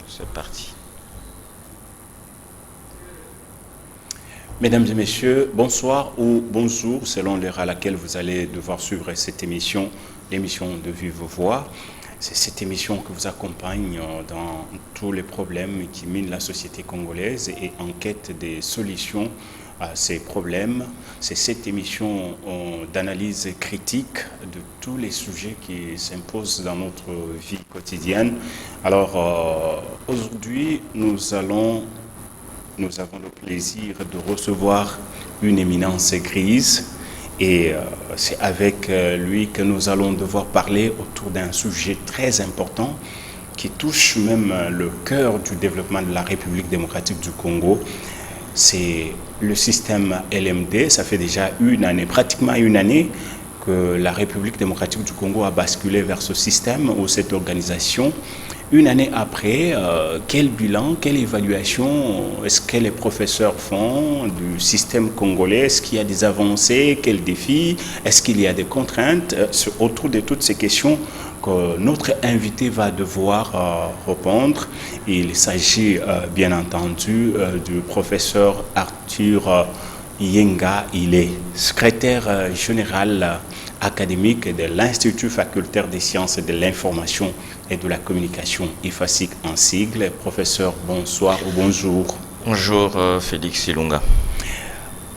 c'est parti. Mesdames et messieurs, bonsoir ou bonjour, selon l'heure à laquelle vous allez devoir suivre cette émission, l'émission de Vive Voix. C'est cette émission qui vous accompagne dans tous les problèmes qui minent la société congolaise et en quête des solutions à ces problèmes. C'est cette émission d'analyse critique de tous les sujets qui s'imposent dans notre vie quotidienne. Alors, aujourd'hui, nous avons le plaisir de recevoir une éminence grise et c'est avec lui que nous allons devoir parler autour d'un sujet très important qui touche même le cœur du développement de la République démocratique du Congo. C'est le système LMD. Ça fait déjà une année, pratiquement une année, que la République démocratique du Congo a basculé vers ce système ou cette organisation. Une année après, quel bilan, quelle évaluation est-ce que les professeurs font du système congolais? Est-ce qu'il y a des avancées? Quels défis? Est-ce qu'il y a des contraintes? C'est autour de toutes ces questions que notre invité va devoir répondre. Il s'agit bien entendu du professeur Arthur Yenga. Il est secrétaire général académique de l'Institut facultaire des sciences de l'information et de la communication, IFASIC en sigle. Professeur, bonsoir ou bonjour. Bonjour Félix Ilunga.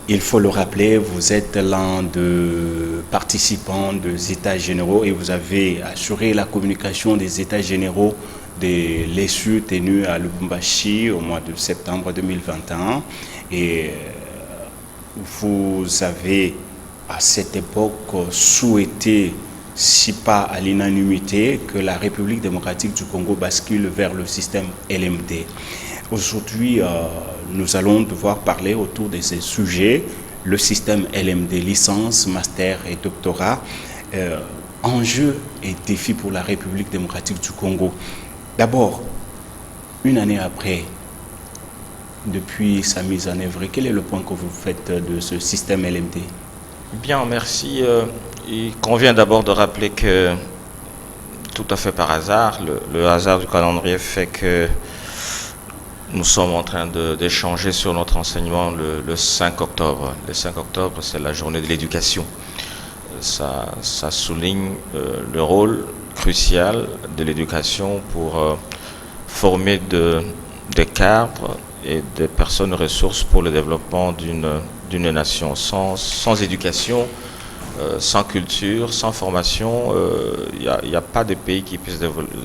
Il faut le rappeler, vous êtes l'un des participants des États généraux et vous avez assuré la communication des États généraux de l'ESU tenu à Lubumbashi au mois de septembre 2021. Et vous avez à cette époque souhaité, si pas à l'unanimité, que la République démocratique du Congo bascule vers le système LMD. Aujourd'hui, nous allons devoir parler autour de ces sujets, le système LMD, licence, master et doctorat, enjeux et défis pour la République démocratique du Congo. D'abord, une année après, depuis sa mise en œuvre, quel est le point que vous faites de ce système LMD? Bien, merci. Il convient d'abord de rappeler que, tout à fait par hasard, le hasard du calendrier fait que nous sommes en train d'échanger sur notre enseignement le 5 octobre. Le 5 octobre, c'est la journée de l'éducation. Ça souligne le rôle crucial de l'éducation pour former des cadres et des personnes ressources pour le développement d'une nation. Sans éducation, sans culture, sans formation, il n'y a pas de pays qui puisse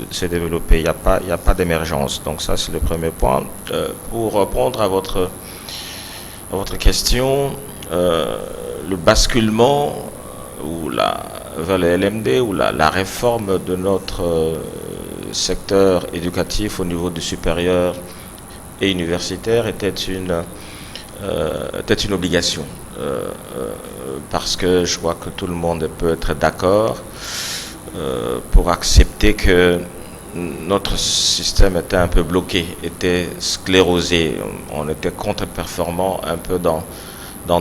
se développer, il n'y a pas d'émergence. Donc ça, c'est le premier point. Pour répondre à votre question, le basculement vers le LMD ou la réforme de notre secteur éducatif au niveau du supérieur et universitaire était une obligation. Parce que je crois que tout le monde peut être d'accord pour accepter que notre système était un peu bloqué, était sclérosé. On était contre-performant un peu dans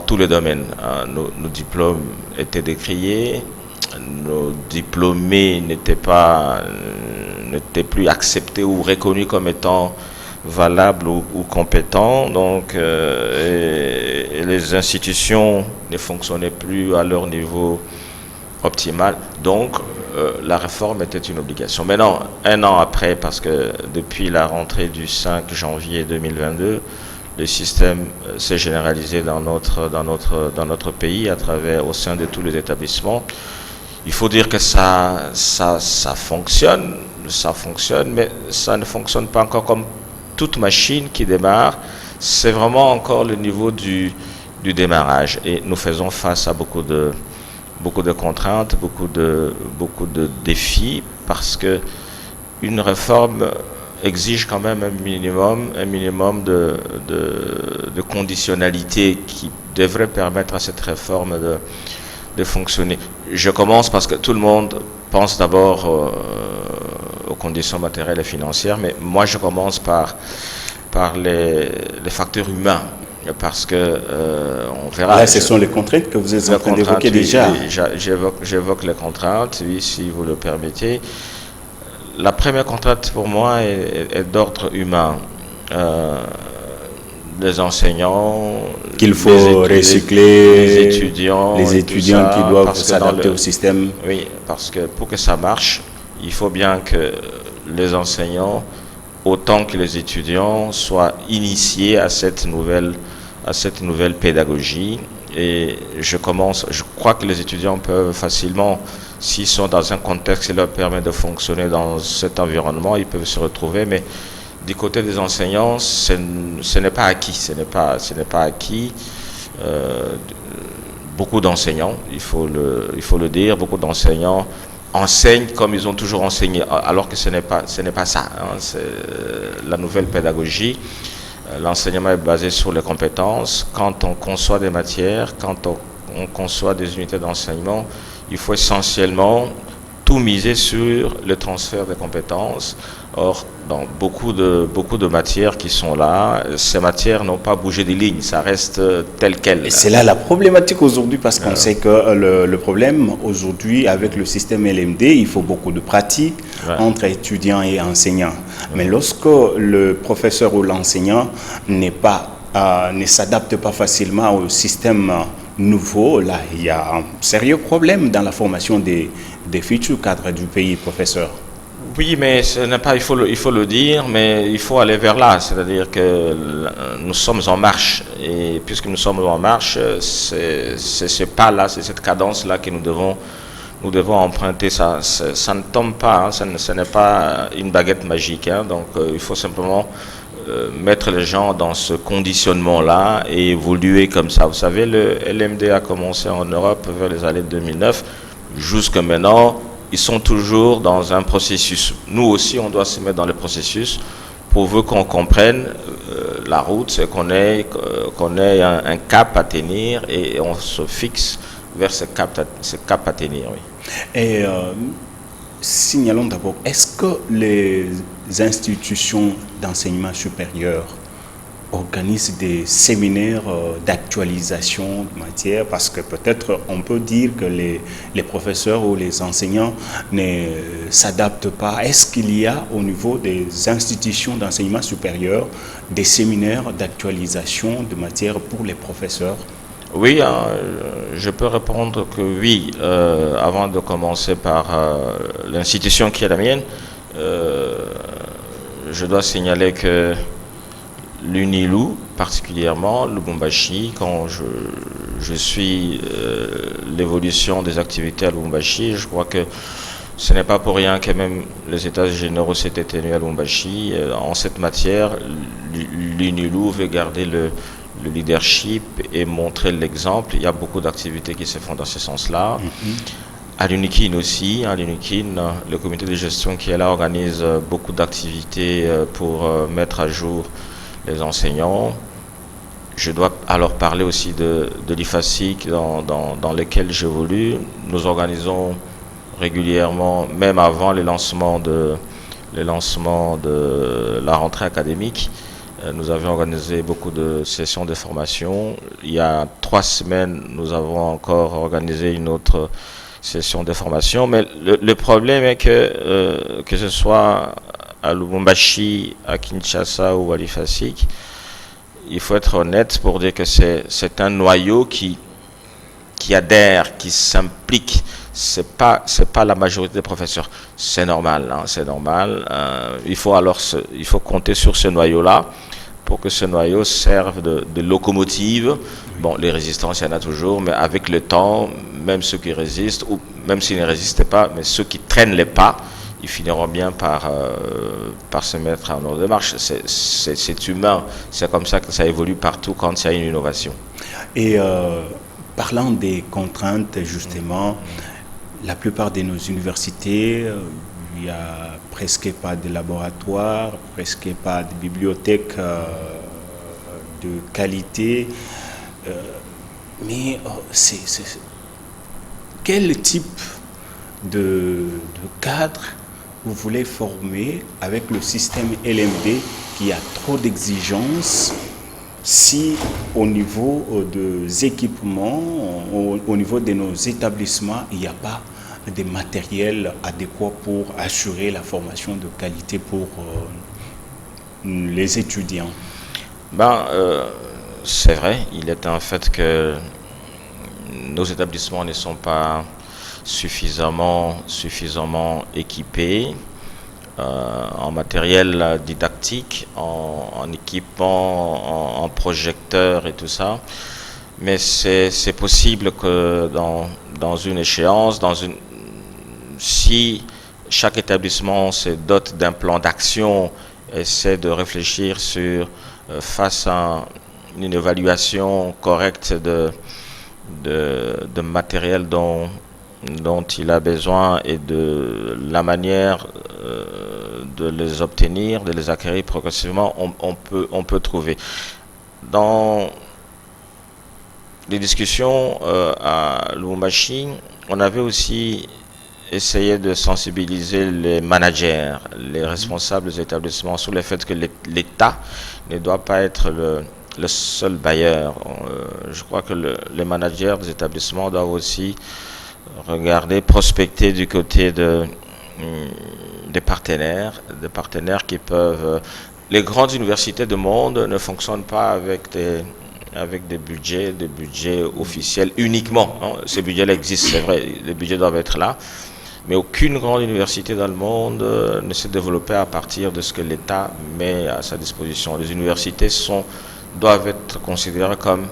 tous les domaines. Nos diplômes étaient décriés, nos diplômés n'étaient plus acceptés ou reconnus comme étant valables ou compétents, donc et les institutions ne fonctionnaient plus à leur niveau optimal, donc la réforme était une obligation. Maintenant, un an après, parce que depuis la rentrée du 5 janvier 2022, le système s'est généralisé dans notre pays au sein de tous les établissements. Il faut dire que ça fonctionne, mais ça ne fonctionne pas encore comme toute machine qui démarre. C'est vraiment encore le niveau du démarrage. Et nous faisons face à beaucoup de contraintes, beaucoup de défis, parce que une réforme exige quand même un minimum de conditionnalité qui devrait permettre à cette réforme de fonctionner. Je commence parce que tout le monde pense d'abord aux conditions matérielles et financières, mais moi je commence par les facteurs humains, parce que on verra. Là, ce sont les contraintes que vous êtes en train d'évoquer déjà. Oui, j'évoque les contraintes, oui, si vous le permettez. la première contrainte pour moi est d'ordre humain. Les enseignants, qu'il faut recycler, les étudiants qui doivent s'adapter au système. Oui, parce que pour que ça marche, il faut bien que les enseignants, autant que les étudiants, soient initiés à cette nouvelle pédagogie. Et je crois que les étudiants peuvent facilement, s'ils sont dans un contexte qui leur permet de fonctionner dans cet environnement, ils peuvent se retrouver, mais du côté des enseignants, ce n'est pas acquis. Ce n'est pas acquis. Beaucoup d'enseignants, il faut le dire, beaucoup d'enseignants enseignent comme ils ont toujours enseigné, alors que ce n'est pas ça. Hein. C'est la nouvelle pédagogie. L'enseignement est basé sur les compétences. Quand on conçoit des matières, quand on conçoit des unités d'enseignement, il faut essentiellement tout miser sur le transfert des compétences. Or, dans beaucoup de matières qui sont là, ces matières n'ont pas bougé des lignes, ça reste tel quel. Et c'est là la problématique aujourd'hui, parce qu'on sait que le problème aujourd'hui avec le système LMD, il faut beaucoup de pratique entre étudiants et enseignants. Mais lorsque le professeur ou l'enseignant ne s'adapte pas facilement au système nouveau, là, il y a un sérieux problème dans la formation des futurs cadres du pays, professeur. Oui, mais ce n'est pas, il faut le dire, mais il faut aller vers là. C'est-à-dire que nous sommes en marche. Et puisque nous sommes en marche, c'est ce pas-là, c'est cette cadence-là que nous devons emprunter. Ça ne tombe pas, hein, ce n'est pas une baguette magique. Hein, donc il faut simplement mettre les gens dans ce conditionnement-là et évoluer comme ça. Vous savez, le LMD a commencé en Europe vers les années 2009. Jusqu'à maintenant, ils sont toujours dans un processus. Nous aussi, on doit se mettre dans le processus pour qu'on comprenne la route, c'est qu'on ait un cap à tenir et on se fixe vers ce cap à tenir. Oui. Et signalons d'abord, est-ce que les institutions d'enseignement supérieur organisent des séminaires d'actualisation de matière, parce que peut-être on peut dire que les professeurs ou les enseignants ne s'adaptent pas. Est-ce qu'il y a au niveau des institutions d'enseignement supérieur des séminaires d'actualisation de matière pour les professeurs? Oui, je peux répondre que oui. Avant de commencer par l'institution qui est la mienne, je dois signaler que l'UNILU, particulièrement Lubumbashi, quand je suis l'évolution des activités à Lubumbashi, je crois que ce n'est pas pour rien que même les états généraux s'étaient tenus à Lubumbashi. En cette matière, l'UNILU veut garder le leadership et montrer l'exemple. Il y a beaucoup d'activités qui se font dans ce sens-là. À l'UNIKIN aussi, le comité de gestion qui est là organise beaucoup d'activités pour mettre à jour les enseignants. Je dois alors parler aussi de l'IFASIC dans lequel j'évolue. Nous organisons régulièrement, même avant le lancement de la rentrée académique, nous avions organisé beaucoup de sessions de formation. Il y a 3 semaines, nous avons encore organisé une autre session de formation. Mais le problème est que ce soit à Lubumbashi, à Kinshasa ou à l'IFASIC, il faut être honnête pour dire que c'est un noyau qui adhère, qui s'implique. C'est pas la majorité des professeurs. C'est normal, hein, c'est normal. Il faut compter sur ce noyau-là pour que ce noyau serve de locomotive. Bon, les résistances, il y en a toujours, mais avec le temps, même ceux qui résistent, ou même s'ils ne résistent pas, mais ceux qui traînent les pas, ils finiront bien par se mettre en ordre de marche. C'est humain, c'est comme ça que ça évolue partout quand il y a une innovation. Et parlant des contraintes, justement, la plupart de nos universités, il n'y a presque pas de laboratoire, presque pas de bibliothèque de qualité. Mais quel type de cadre vous voulez former avec le système LMD qui a trop d'exigences, si au niveau des équipements, au niveau de nos établissements, il n'y a pas des matériels adéquats pour assurer la formation de qualité pour les étudiants? C'est vrai, il est un fait que nos établissements ne sont pas suffisamment équipés en matériel didactique, en équipement, en projecteurs et tout ça. Mais c'est possible que dans une échéance, si chaque établissement se dote d'un plan d'action, essaie de réfléchir face à une évaluation correcte de matériel dont il a besoin et de la manière de les obtenir, de les acquérir progressivement, on peut trouver. Dans les discussions à Lubumbashi, on avait aussi essayé de sensibiliser les managers, les responsables des établissements sur le fait que l'État ne doit pas être le seul bailleur. Je crois que les managers des établissements doivent aussi regarder, prospecter du côté des partenaires qui peuvent... Les grandes universités du monde ne fonctionnent pas avec des budgets officiels uniquement. Ces budgets-là existent, c'est vrai, les budgets doivent être là, mais aucune grande université dans le monde ne s'est développée à partir de ce que l'État met à sa disposition. Les universités doivent être considérées comme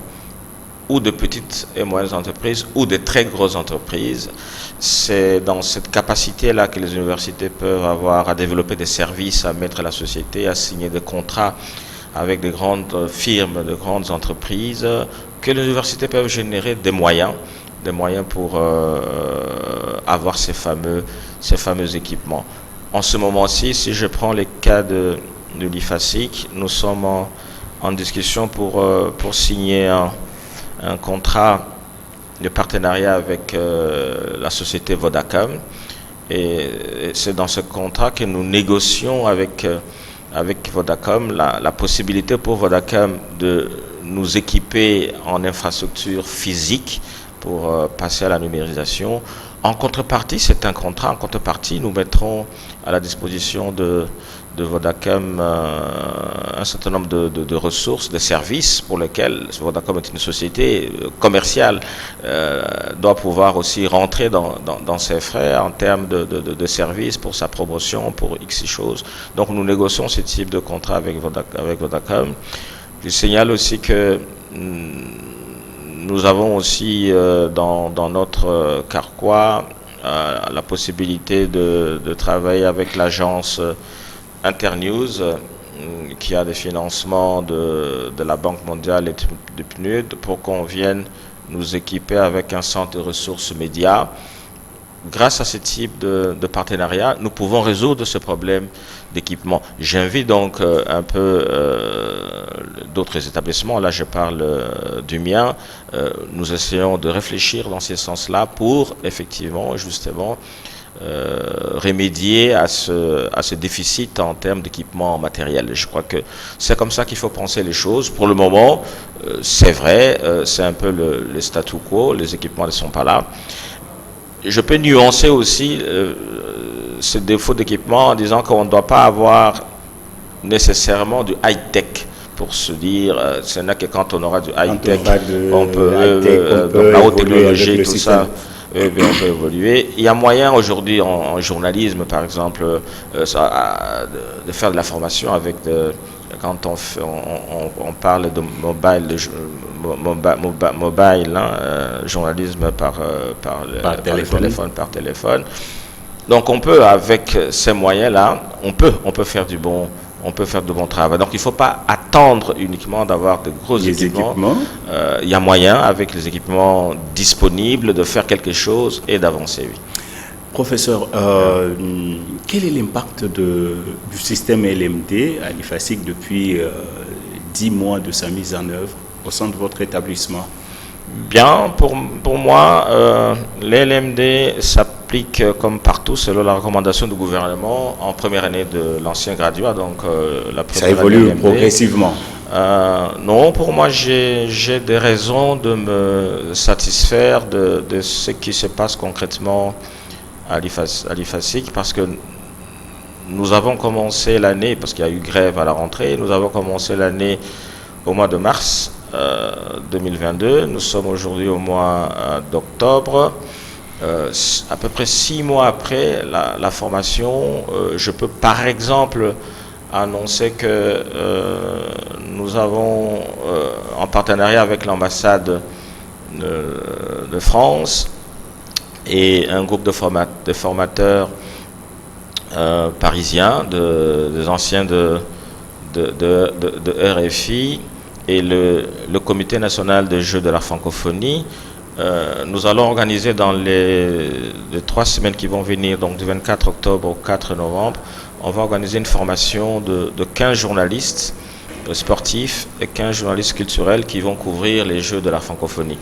ou de petites et moyennes entreprises ou de très grosses entreprises. C'est dans cette capacité-là que les universités peuvent avoir à développer des services, à mettre à la société, à signer des contrats avec de grandes firmes, de grandes entreprises, que les universités peuvent générer des moyens pour avoir ces fameux équipements. En ce moment-ci, si je prends les cas de l'IFASIC, nous sommes en discussion pour signer un contrat de partenariat avec la société Vodacom. Et c'est dans ce contrat que nous négocions avec Vodacom la possibilité pour Vodacom de nous équiper en infrastructure physique pour passer à la numérisation. En contrepartie, c'est un contrat. En contrepartie, nous mettrons à la disposition de Vodacom un certain nombre de ressources, de services pour lesquels Vodacom est une société commerciale, doit pouvoir aussi rentrer dans ses frais en termes de services pour sa promotion, pour X choses. Donc nous négocions ce type de contrat avec Vodacom. Je signale aussi que nous avons aussi dans notre carquois la possibilité de travailler avec l'agence Internews qui a des financements de la Banque mondiale et du PNUD pour qu'on vienne nous équiper avec un centre de ressources médias. Grâce à ce type de partenariat, nous pouvons résoudre ce problème d'équipement. J'invite donc un peu d'autres établissements, là je parle du mien, nous essayons de réfléchir dans ce sens-là pour effectivement, justement, remédier à ce déficit en termes d'équipement matériel. Je crois que c'est comme ça qu'il faut penser les choses. Pour le moment, c'est vrai, c'est un peu le statu quo, les équipements ne sont pas là. Je peux nuancer aussi ce défaut d'équipement en disant qu'on ne doit pas avoir nécessairement du high-tech pour se dire, ce n'est que quand on aura du high-tech, on peut donc la haute technologie, tout ça, on peut évoluer. Il y a moyen aujourd'hui en journalisme, par exemple, de faire de la formation avec quand on parle de mobile, journalisme par téléphone. Donc on peut, avec ces moyens-là, on peut faire du bon travail. Donc il ne faut pas attendre uniquement d'avoir de gros équipements. Il y a moyen, avec les équipements disponibles, de faire quelque chose et d'avancer, oui. Professeur, quel est l'impact du système LMD à l'IFASIC depuis 10 mois de sa mise en œuvre au sein de votre établissement? Bien, pour moi, l'LMD s'applique comme partout selon la recommandation du gouvernement en première année de l'ancien graduat. Donc, la première ça évolue progressivement. Non, pour moi, j'ai des raisons de me satisfaire de ce qui se passe concrètement à l'IFASIC parce que nous avons commencé l'année, parce qu'il y a eu grève à la rentrée, nous avons commencé l'année au mois de mars 2022. Nous sommes aujourd'hui au mois d'octobre. À peu près 6 mois après la formation, je peux par exemple annoncer que nous avons, en partenariat avec l'ambassade de France et un groupe de formateurs parisiens, des anciens de RFI et le Comité national des Jeux de la francophonie, nous allons organiser dans les 3 semaines qui vont venir, donc du 24 octobre au 4 novembre, on va organiser une formation de 15 journalistes sportifs et 15 journalistes culturels qui vont couvrir les Jeux de la francophonie.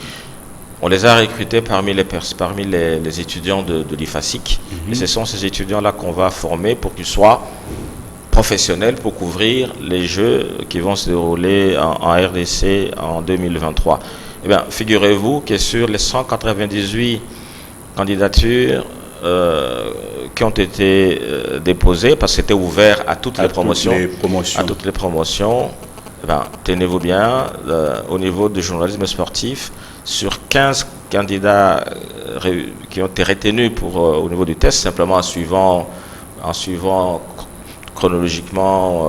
On les a recrutés parmi les étudiants de l'IFASIC. Et ce sont ces étudiants-là qu'on va former pour qu'ils soient professionnels pour couvrir les Jeux qui vont se dérouler en RDC en 2023. Eh bien, figurez-vous que sur les 198 candidatures qui ont été déposées, parce que c'était ouvert à toutes les promotions, eh bien, tenez-vous bien, au niveau du journalisme sportif, sur 15 candidats qui ont été retenus au niveau du test, simplement en suivant chronologiquement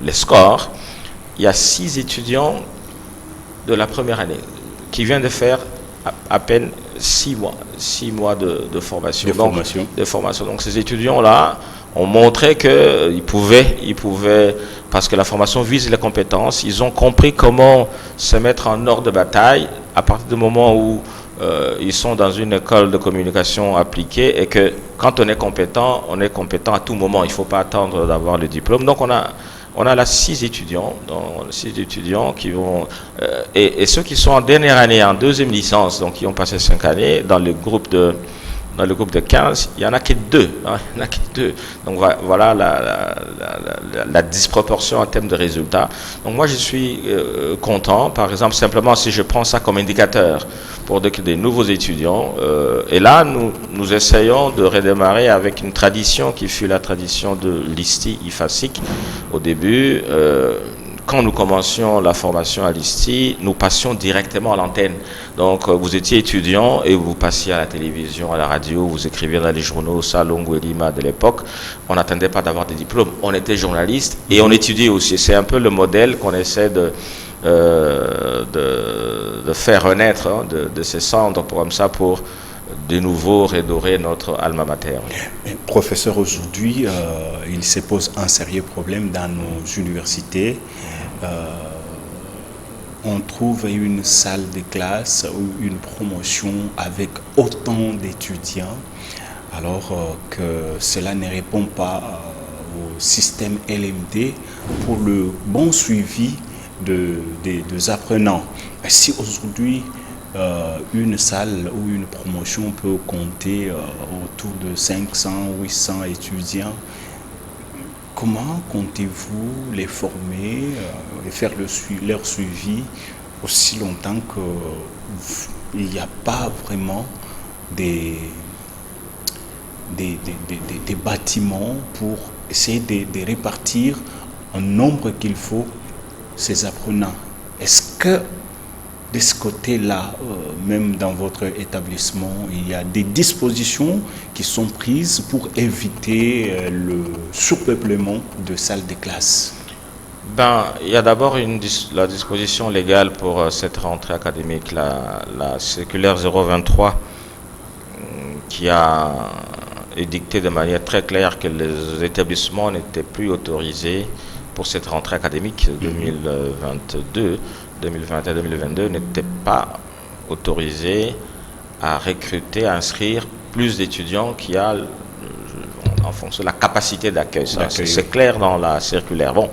les scores, il y a 6 étudiants de la première année qui viennent de faire à peine 6 mois de formation. Donc ces étudiants-là ont montré qu'ils pouvaient, parce que la formation vise les compétences, ils ont compris comment se mettre en ordre de bataille à partir du moment où ils sont dans une école de communication appliquée, et que quand on est compétent à tout moment. Il ne faut pas attendre d'avoir le diplôme. Donc on a là 6 étudiants qui vont et ceux qui sont en dernière année, en deuxième licence, donc qui ont passé 5 années dans le groupe de 15, il n'y en a que 2. Donc voilà la disproportion en termes de résultats. Donc moi je suis content, par exemple, simplement si je prends ça comme indicateur pour des nouveaux étudiants. Et là, nous essayons de redémarrer avec une tradition qui fut la tradition de l'ISTI, IFASIC. Au début, quand nous commencions la formation à l'ISTI, nous passions directement à l'antenne. Donc, vous étiez étudiant et vous passiez à la télévision, à la radio, vous écriviez dans les journaux, Salongo et Lima de l'époque. On n'attendait pas d'avoir des diplômes. On était journaliste et on étudiait aussi. C'est un peu le modèle qu'on essaie de faire renaître de ces centres comme ça pour de nouveau redorer notre alma mater. Mais, professeur, aujourd'hui, il se pose un sérieux problème dans nos universités. On trouve une salle de classe ou une promotion avec autant d'étudiants, alors que cela ne répond pas au système LMD pour le bon suivi des apprenants. Si aujourd'hui une salle ou une promotion peut compter autour de 500, 800 étudiants, comment comptez-vous les former et faire leur suivi aussi longtemps qu'il n'y a pas vraiment des bâtiments pour essayer de répartir en nombre qu'il faut ces apprenants? Est-ce que de ce côté-là, même dans votre établissement, il y a des dispositions qui sont prises pour éviter le surpeuplement de salles de classe? Il y a d'abord la disposition légale pour cette rentrée académique, la circulaire 023, qui a édicté de manière très claire que les établissements n'étaient plus autorisés pour cette rentrée académique 2021-2022 n'étaient pas autorisés à recruter, à inscrire plus d'étudiants qu'il y a en fonction de la capacité d'accueil. C'est clair dans la circulaire. Bon,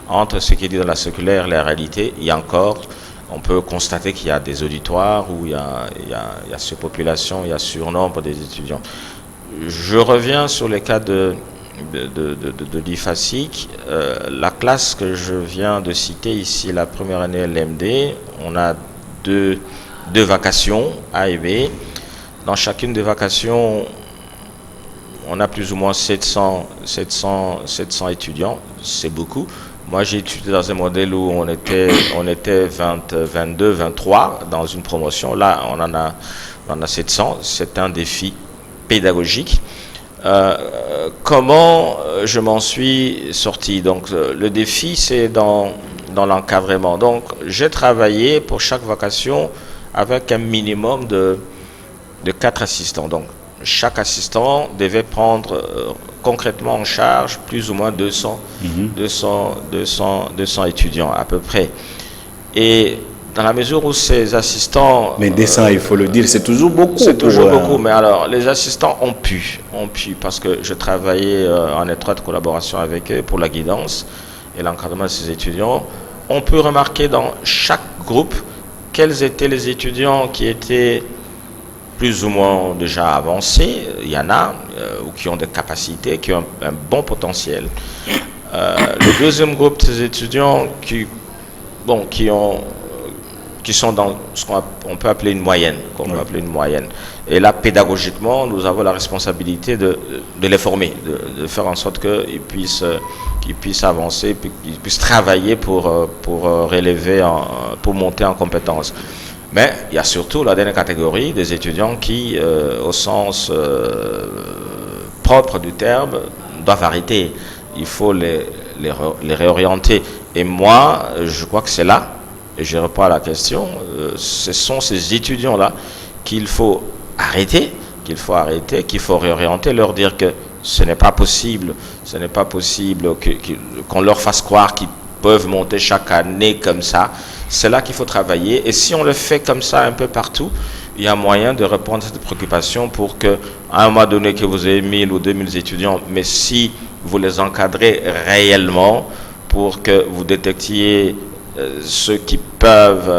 entre ce qui est dit dans la circulaire et la réalité, il y a encore, on peut constater qu'il y a des auditoires où il y a surpopulation, il y a surnombre des étudiants. Je reviens sur les cas de l'IFASIC. La classe que je viens de citer ici, la première année LMD, on a deux vacations A et B. dans chacune des vacations, on a plus ou moins 700 étudiants, c'est beaucoup. Moi, j'ai étudié dans un modèle où on était 20, 22, 23 dans une promotion. Là, on en a 700. C'est un défi pédagogique. Comment je m'en suis sorti? Donc, le défi, c'est dans l'encadrement. Donc, j'ai travaillé pour chaque vacation avec un minimum de 4 assistants. Donc, chaque assistant devait prendre concrètement en charge plus ou moins 200 étudiants à peu près. Et dans la mesure où ces assistants... Mais 200, il faut le dire, c'est toujours beaucoup. C'est toujours beaucoup, mais alors les assistants ont pu, parce que je travaillais en étroite collaboration avec eux pour la guidance et l'encadrement de ces étudiants. On peut remarquer dans chaque groupe quels étaient les étudiants qui étaient plus ou moins déjà avancés, il y en a, ou qui ont des capacités, qui ont un bon potentiel. Le deuxième groupe des étudiants qui sont dans ce qu'on peut appeler une moyenne, Et là, pédagogiquement, nous avons la responsabilité de les former, de faire en sorte qu'ils puissent avancer, qu'ils puissent travailler pour relever, pour monter en compétences. Mais il y a surtout la dernière catégorie des étudiants qui, au sens propre du terme, doivent arrêter. Il faut les réorienter. Et moi, je crois que c'est là, et je réponds à la question, ce sont ces étudiants-là qu'il faut arrêter, qu'il faut réorienter, leur dire que ce n'est pas possible qu'on leur fasse croire qu'ils peuvent monter chaque année comme ça. C'est là qu'il faut travailler. Et si on le fait comme ça un peu partout, il y a moyen de répondre à cette préoccupation pour qu'à un moment donné que vous ayez 1000 ou 2000 étudiants, mais si vous les encadrez réellement pour que vous détectiez ceux qui peuvent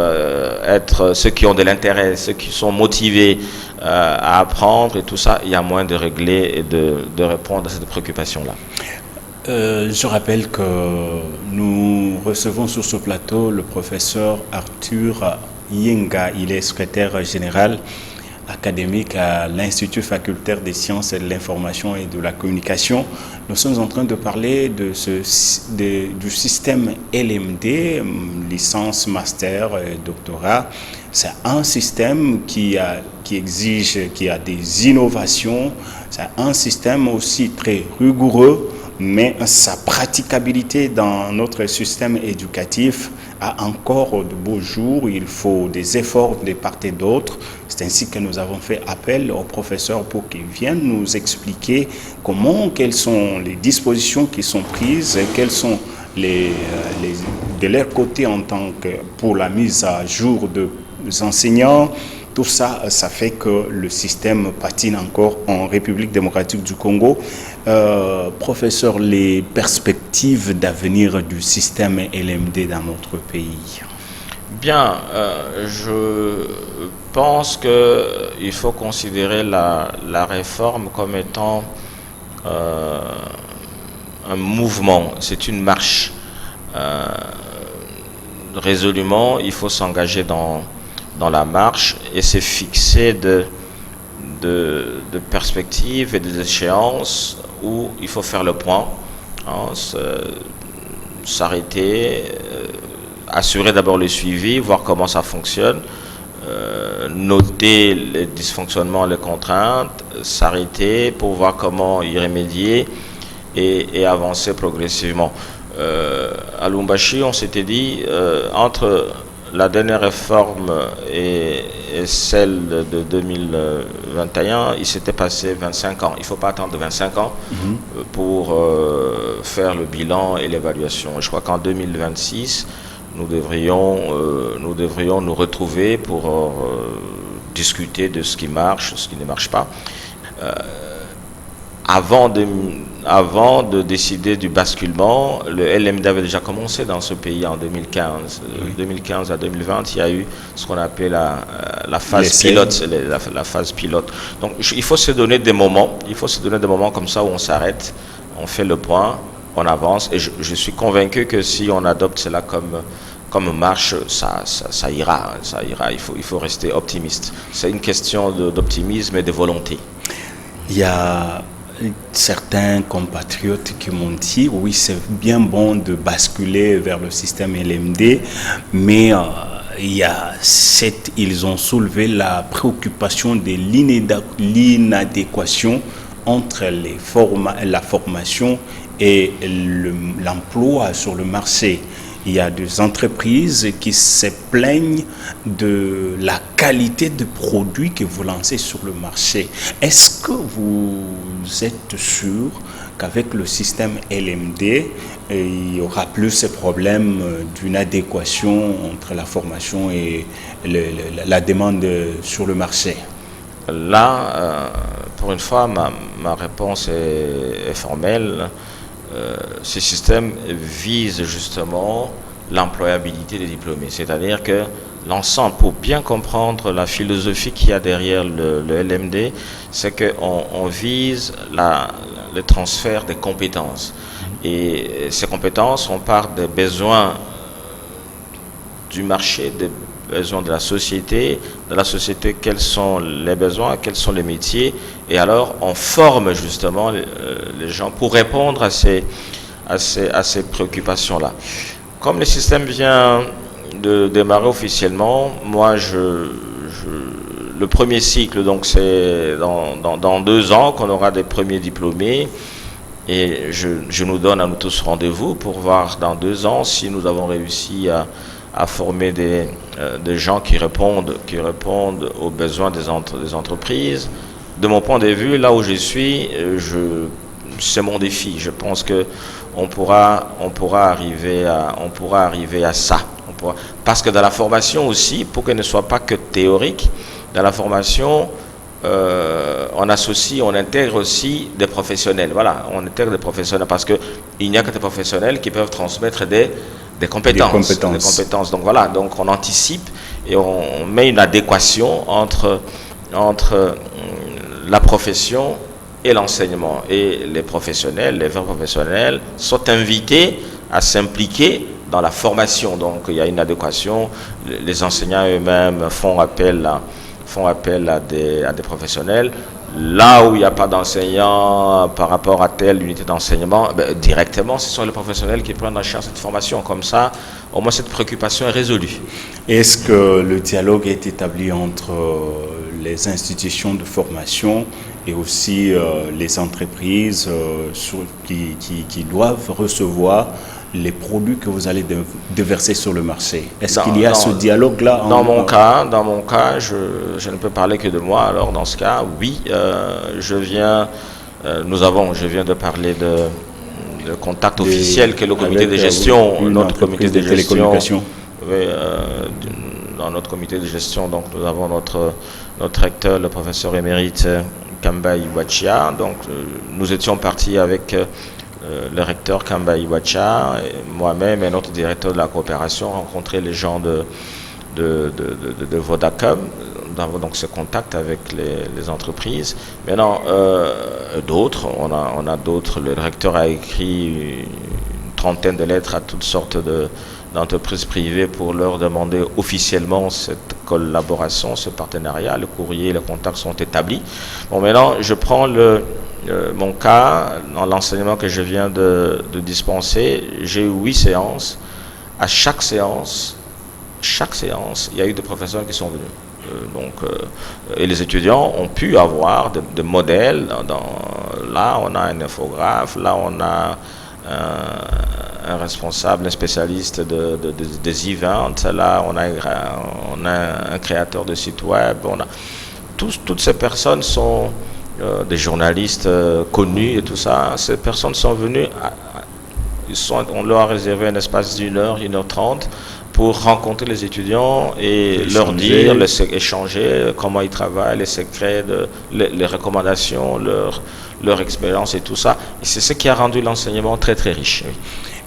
être, ceux qui ont de l'intérêt, ceux qui sont motivés à apprendre et tout ça, il y a moyen de régler et de répondre à cette préoccupation-là. Je rappelle que nous recevons sur ce plateau le professeur Arthur Yenga. Il est secrétaire général académique à l'Institut facultaire des sciences et de l'information et de la communication. Nous sommes en train de parler du système LMD, licence, master et doctorat. C'est un système qui a des innovations. C'est un système aussi très rigoureux, mais sa praticabilité dans notre système éducatif a encore de beaux jours. Il faut des efforts de part et d'autre. C'est ainsi que nous avons fait appel au professeur pour qu'il vienne nous expliquer quelles sont les dispositions qui sont prises, quelles sont de leur côté en tant que pour la mise à jour des enseignants. Tout ça, ça fait que le système patine encore en République démocratique du Congo. Professeur, les perspectives d'avenir du système LMD dans notre pays? Bien, je pense qu'il faut considérer la réforme comme étant un mouvement, c'est une marche. Résolument, il faut s'engager dans la marche et c'est fixé de perspectives et des échéances où il faut faire le point, s'arrêter, assurer d'abord le suivi, voir comment ça fonctionne, noter les dysfonctionnements, les contraintes, s'arrêter pour voir comment y remédier et avancer progressivement. À Lubumbashi, on s'était dit, entre la dernière réforme et celle de 2021, il s'était passé 25 ans. Il ne faut pas attendre 25 ans pour faire le bilan et l'évaluation. Je crois qu'en 2026, nous devrions nous retrouver pour discuter de ce qui marche, ce qui ne marche pas. Avant de décider du basculement, le LMD avait déjà commencé dans ce pays en 2015. Oui. 2015 à 2020, il y a eu ce qu'on appelle la phase pilote. La phase pilote. Donc il faut se donner des moments. Comme ça où on s'arrête, on fait le point, on avance. Et je suis convaincu que si on adopte cela comme comme marche, ça ira, ça ira. Il faut rester optimiste. C'est une question d'optimisme et de volonté. Il y a certains compatriotes qui m'ont dit oui, c'est bien bon de basculer vers le système LMD, mais ils ont soulevé la préoccupation de l'inadéquation entre la formation et l'emploi sur le marché. Il y a des entreprises qui se plaignent de la qualité de produits que vous lancez sur le marché. Est-ce que vous êtes sûr qu'avec le système LMD, il y aura plus ces problèmes d'une adéquation entre la formation et la demande sur le marché? Là, pour une fois, ma réponse est formelle. Ce système vise justement l'employabilité des diplômés. C'est-à-dire que l'ensemble, pour bien comprendre la philosophie qu'il y a derrière le LMD, c'est qu'on vise le transfert des compétences. Et ces compétences, on part des besoins du marché, des besoins de la société, quels sont les besoins, quels sont les métiers, et alors on forme justement les gens pour répondre à ces préoccupations-là. Comme le système vient de démarrer officiellement, moi le premier cycle, donc c'est dans 2 ans qu'on aura des premiers diplômés, et je nous donne à nous tous rendez-vous pour voir dans 2 ans si nous avons réussi à former des gens qui répondent aux besoins des entreprises. De mon point de vue, là où je suis, c'est mon défi. Je pense que on pourra arriver à ça. Parce que dans la formation aussi, pour qu'elle ne soit pas que théorique, dans la formation, on intègre aussi des professionnels. Voilà, on intègre des professionnels parce que il n'y a que des professionnels qui peuvent transmettre des compétences. Donc voilà, donc on anticipe et on met une adéquation entre la profession et l'enseignement. Et les vrais professionnels sont invités à s'impliquer dans la formation. Donc il y a une adéquation. Les enseignants eux-mêmes font appel à des professionnels. Là où il n'y a pas d'enseignants par rapport à telle unité d'enseignement, directement, ce sont les professionnels qui prennent en charge cette formation. Comme ça, au moins cette préoccupation est résolue. Est-ce que le dialogue est établi entre les institutions de formation et aussi les entreprises qui doivent recevoir les produits que vous allez déverser sur le marché? Est-ce qu'il y a ce dialogue-là? Dans mon cas, je ne peux parler que de moi. Alors dans ce cas, oui, je viens de parler de contact officiel que le comité de gestion, notre comité de gestion. Dans notre comité de gestion, donc nous avons notre recteur, le professeur émérite Kamba Iwachia. Donc nous étions partis avec le recteur Kamba Iwacha, moi-même et notre directeur de la coopération, rencontrer les gens de Vodacom, nous avons donc ce contact avec les entreprises. Maintenant, on a d'autres, le recteur a écrit une trentaine de lettres à toutes sortes d'entreprises privées pour leur demander officiellement cette collaboration, ce partenariat. Le courrier, les contacts sont établis. Bon, maintenant, je prends mon cas, dans l'enseignement que je viens de dispenser, j'ai eu 8 séances. À chaque séance, il y a eu des professeurs qui sont venus. Et les étudiants ont pu avoir des modèles. Là, on a un infographe, là, on a un responsable, un spécialiste des events, là, on a un créateur de site web. Toutes ces personnes sont des journalistes connus et tout ça. Ces personnes sont venues, on leur a réservé un espace d'1 heure, 1h30 pour rencontrer les étudiants et leur dire, échanger comment ils travaillent, les secrets, les recommandations, leur expérience et tout ça. Et c'est ce qui a rendu l'enseignement très très riche. Oui.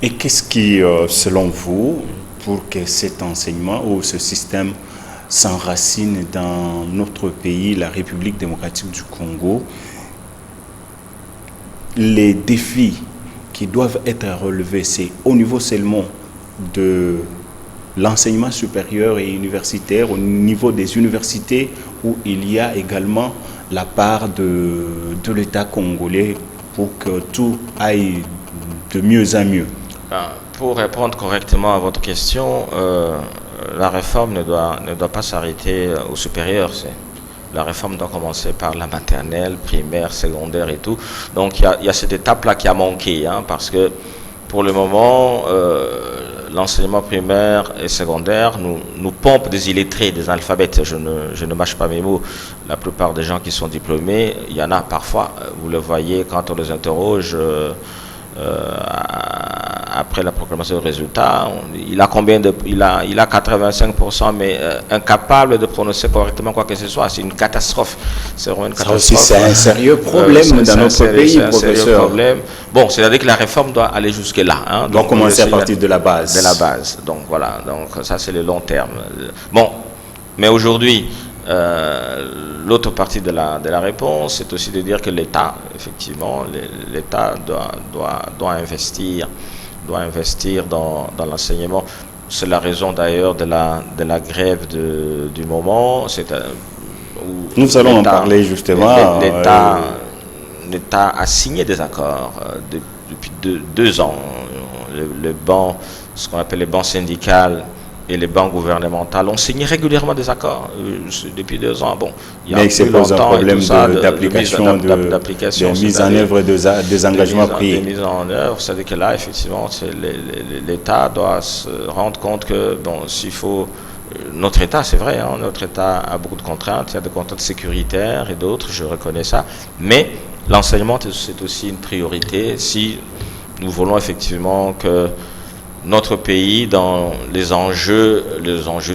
Et qu'est-ce qui, selon vous, pour que cet enseignement ou ce système s'enracine dans notre pays, la République démocratique du Congo, les défis qui doivent être relevés, c'est au niveau seulement de l'enseignement supérieur et universitaire au niveau des universités où il y a également la part de l'État congolais pour que tout aille de mieux en mieux? Pour répondre correctement à votre question, la réforme ne doit pas s'arrêter au supérieur. La réforme doit commencer par la maternelle, primaire, secondaire et tout. Donc il y a cette étape-là qui a manqué, parce que pour le moment, l'enseignement primaire et secondaire nous pompe des illettrés, des analphabètes. Je ne mâche pas mes mots. La plupart des gens qui sont diplômés, il y en a parfois, vous le voyez quand on les interroge après la proclamation des résultats, il a combien de, il a 85%, mais incapable de prononcer correctement quoi que ce soit. C'est une catastrophe. C'est vraiment une catastrophe. Ça aussi, c'est un sérieux problème dans notre pays, professeur. Problème. Bon, c'est-à-dire que la réforme doit aller jusque là. Donc commencer à partir de la base. De la base. Donc voilà. Donc ça, c'est le long terme. Bon, mais aujourd'hui, l'autre partie de la réponse, c'est aussi de dire que l'État, effectivement, l'État doit investir dans l'enseignement. C'est la raison d'ailleurs de la grève du moment. Nous allons en parler justement. L'État a signé des accords depuis 2 ans. Les bancs, ce qu'on appelle les bancs syndicales et les banques gouvernementales ont signé régulièrement des accords depuis 2 ans. Bon, mais c'est pas un problème d'application, de mise en œuvre des engagements pris. De mise en œuvre, c'est-à-dire que là, effectivement, l'État doit se rendre compte que, bon, s'il faut... Notre État, c'est vrai, notre État a beaucoup de contraintes, il y a des contraintes sécuritaires et d'autres, je reconnais ça, mais l'enseignement, c'est aussi une priorité si nous voulons effectivement que notre pays, dans les enjeux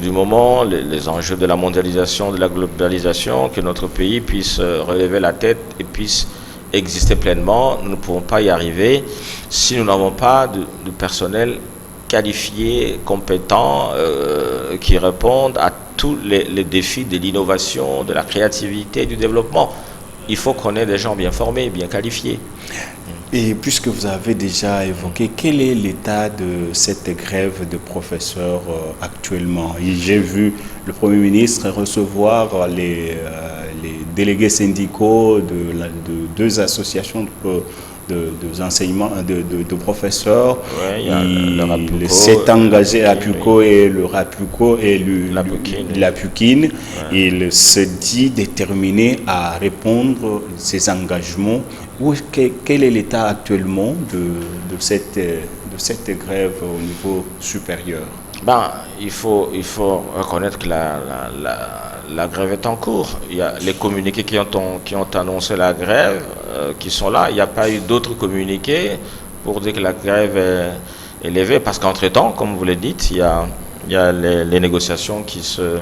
du moment, les enjeux de la mondialisation, de la globalisation, que notre pays puisse relever la tête et puisse exister pleinement. Nous ne pouvons pas y arriver si nous n'avons pas de personnel qualifié, compétent, qui répondent à tous les défis de l'innovation, de la créativité, du développement. Il faut qu'on ait des gens bien formés, bien qualifiés. Et puisque vous avez déjà évoqué, quel est l'état de cette grève de professeurs actuellement? J'ai vu le Premier ministre recevoir les délégués syndicaux de 2 associations de professeurs. Ouais, il s'est engagé à Puco et le Rapuco et la Puquine. Ouais. Il se dit déterminé à répondre à ces engagements. Quel est l'état actuellement de cette grève au niveau supérieur? Il faut reconnaître que la grève est en cours. Il y a les communiqués qui ont annoncé la grève qui sont là. Il n'y a pas eu d'autres communiqués pour dire que la grève est levée, parce qu'entre-temps, comme vous le dites, il y a les négociations qui se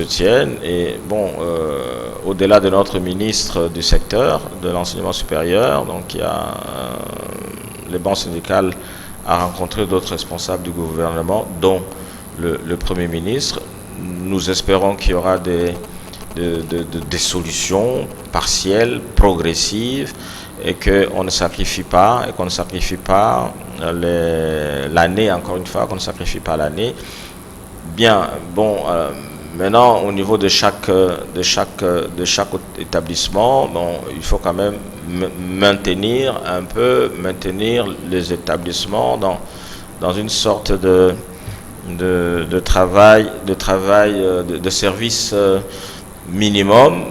tiennent. Et bon, au-delà de notre ministre du secteur de l'enseignement supérieur, donc il y a les banques syndicales a rencontré d'autres responsables du gouvernement, dont le Premier ministre. Nous espérons qu'il y aura des solutions partielles, progressives, et qu'on ne sacrifie pas, l'année, encore une fois, qu'on ne sacrifie pas l'année. Bien, bon, maintenant, au niveau de chaque établissement, bon, il faut quand même maintenir les établissements dans une sorte de travail, de service minimum,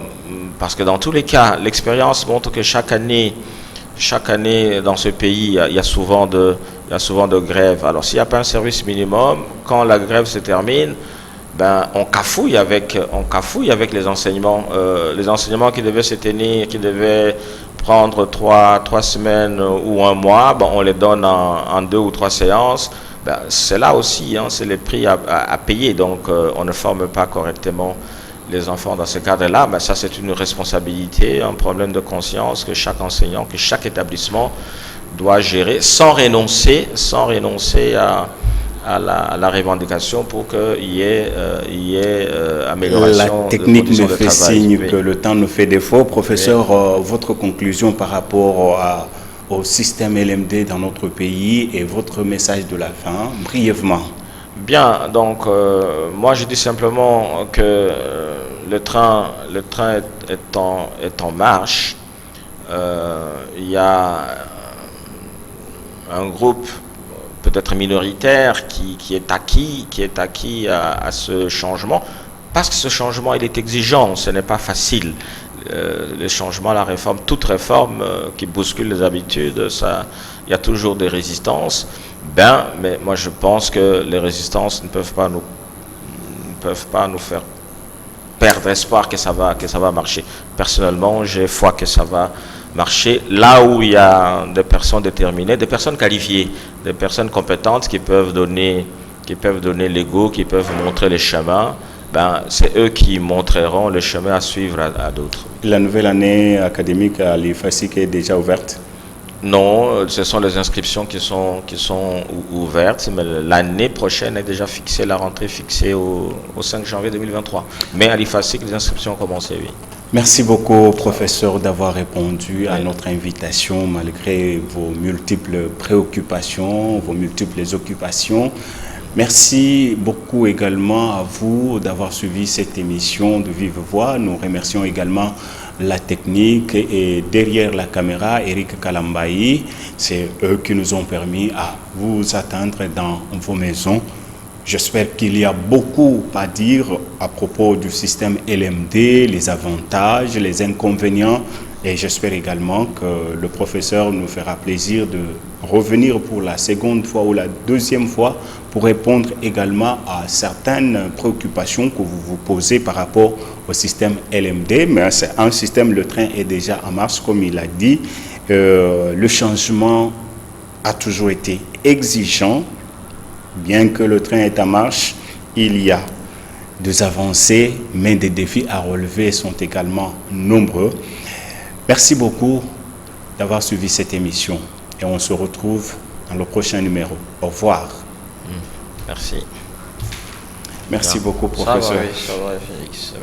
parce que dans tous les cas, l'expérience montre que chaque année dans ce pays, il y a souvent de grèves. Alors s'il n'y a pas un service minimum, quand la grève se termine, on cafouille avec les enseignements qui devaient se tenir, qui devaient prendre 3 semaines ou 1 mois, on les donne en 2 ou 3 séances. C'est là aussi, c'est les prix à payer. Donc on ne forme pas correctement les enfants dans ce cadre-là. Ça, c'est une responsabilité, un problème de conscience que chaque enseignant, que chaque établissement doit gérer sans renoncer à la revendication pour qu'il y ait amélioration. La technique me fait signe que le temps nous fait défaut. Professeur, votre conclusion par rapport au système LMD dans notre pays et votre message de la fin, brièvement. Bien, donc moi je dis simplement que le train est en marche. Il y a un groupe peut-être minoritaire qui est acquis à ce changement, parce que ce changement il est exigeant, ce n'est pas facile. Les changements, la réforme, toute réforme qui bouscule les habitudes, ça, il y a toujours des résistances. Mais moi je pense que les résistances ne peuvent pas nous faire perdre espoir que ça va marcher. Personnellement, j'ai foi que ça va marcher là où il y a des personnes déterminées, des personnes qualifiées, des personnes compétentes qui peuvent donner l'ego, qui peuvent montrer les chemins. C'est eux qui montreront le chemin à suivre à d'autres. La nouvelle année académique à l'IFASIC est déjà ouverte? Non, ce sont les inscriptions qui sont ouvertes, mais l'année prochaine est déjà fixée, la rentrée fixée au 5 janvier 2023. Mais à l'IFASIC, les inscriptions ont commencé, oui. Merci beaucoup, professeur, d'avoir répondu à notre invitation malgré vos multiples préoccupations, vos multiples occupations. Merci beaucoup également à vous d'avoir suivi cette émission de Vive Voix. Nous remercions également la technique et derrière la caméra, Eric Kalambayi. C'est eux qui nous ont permis à vous atteindre dans vos maisons. J'espère qu'il y a beaucoup à dire à propos du système LMD, les avantages, les inconvénients. Et j'espère également que le professeur nous fera plaisir de revenir pour la seconde fois ou la deuxième fois pour répondre également à certaines préoccupations que vous vous posez par rapport au système LMD. Mais c'est un système, le train est déjà en marche, comme il a dit. Le changement a toujours été exigeant. Bien que le train est en marche, il y a des avancées, mais des défis à relever sont également nombreux. Merci beaucoup d'avoir suivi cette émission et on se retrouve dans le prochain numéro. Au revoir. Merci. Merci beaucoup, professeur. Ça va, Félix.